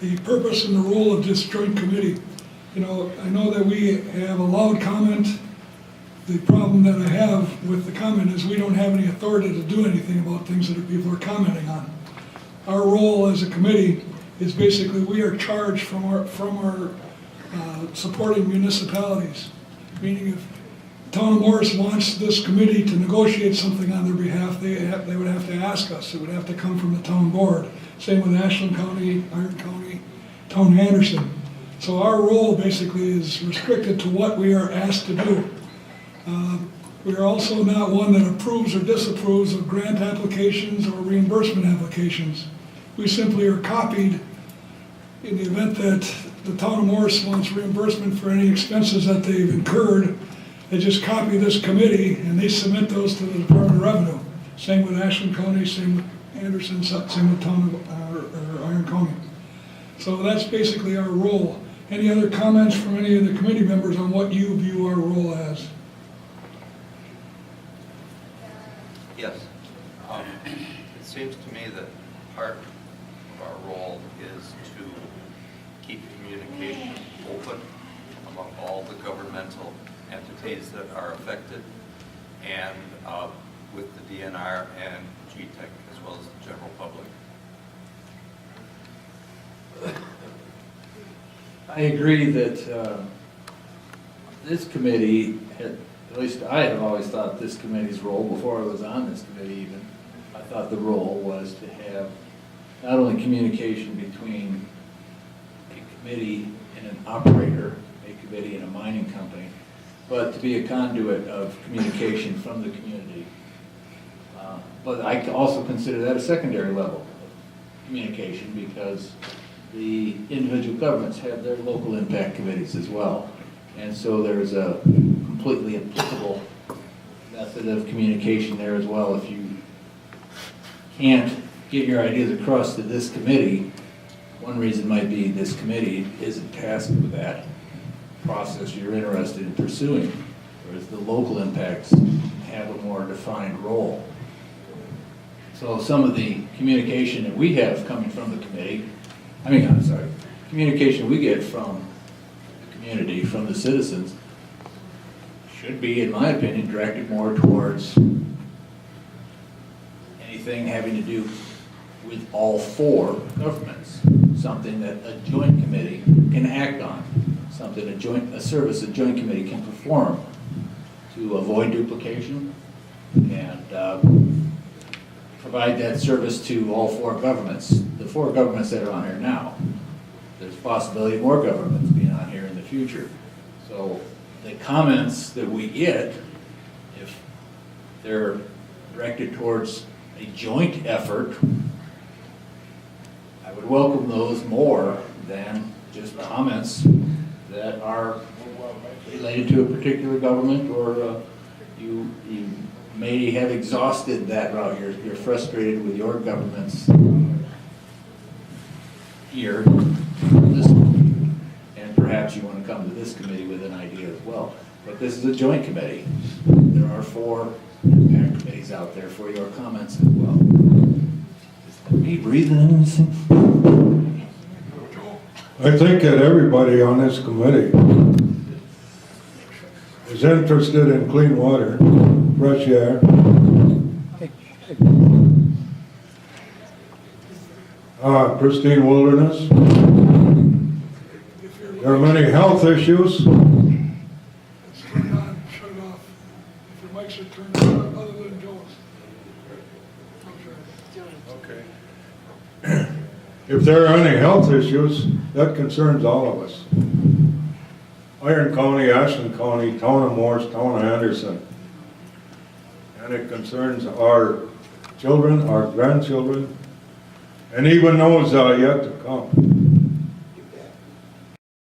the purpose and the role of this joint committee. You know, I know that we have allowed comment. The problem that I have with the comment is we don't have any authority to do anything about things that people are commenting on. Our role as a committee is basically we are charged from our supporting municipalities. Meaning if the town of Morris wants this committee to negotiate something on their behalf, they would have to ask us. It would have to come from the town board. Same with Ashland County, Iron County, Town Anderson. So our role basically is restricted to what we are asked to do. We are also not one that approves or disapproves of grant applications or reimbursement applications. We simply are copied in the event that the town of Morris wants reimbursement for any expenses that they've incurred. They just copy this committee and they submit those to the Department of Revenue. Same with Ashland County, same with Anderson, same with town of Iron County. So that's basically our role. Any other comments from any of the committee members on what you view our role as? Yes. It seems to me that part of our role is to keep communication open among all the governmental entities that are affected and with the DNR and GTEC as well as the general public. I agree that this committee, at least I have always thought this committee's role, before I was on this committee even, I thought the role was to have not only communication between a committee and an operator, a committee and a mining company, but to be a conduit of communication from the community. But I also consider that a secondary level of communication because the individual governments have their local impact committees as well. And so there's a completely applicable method of communication there as well. If you can't get your ideas across to this committee, one reason might be this committee isn't tasked with that process you're interested in pursuing, whereas the local impacts have a more defined role. So some of the communication that we have coming from the committee, communication we get from the community, from the citizens, should be, in my opinion, directed more towards anything having to do with all four governments, something that a joint committee can act on, something a service a joint committee can perform to avoid duplication and provide that service to all four governments, the four governments that are on here now. There's a possibility of more governments being on here in the future. So the comments that we get, if they're directed towards a joint effort, I would welcome those more than just comments that are related to a particular government or you may have exhausted that route. You're frustrated with your government's here, and perhaps you want to come to this committee with an idea as well. But this is a joint committee. There are four impact committees out there for your comments as well. Is me breathing in this thing? I think that everybody on this committee is interested in clean water, fresh air, pristine wilderness. There are many health issues. It's turned on, shut it off. If your mics are turned on, other than Joe's. Okay. If there are any health issues, that concerns all of us. Iron County, Ashland County, Town of Morris, Town of Anderson. And it concerns our children, our grandchildren, and even those yet to come.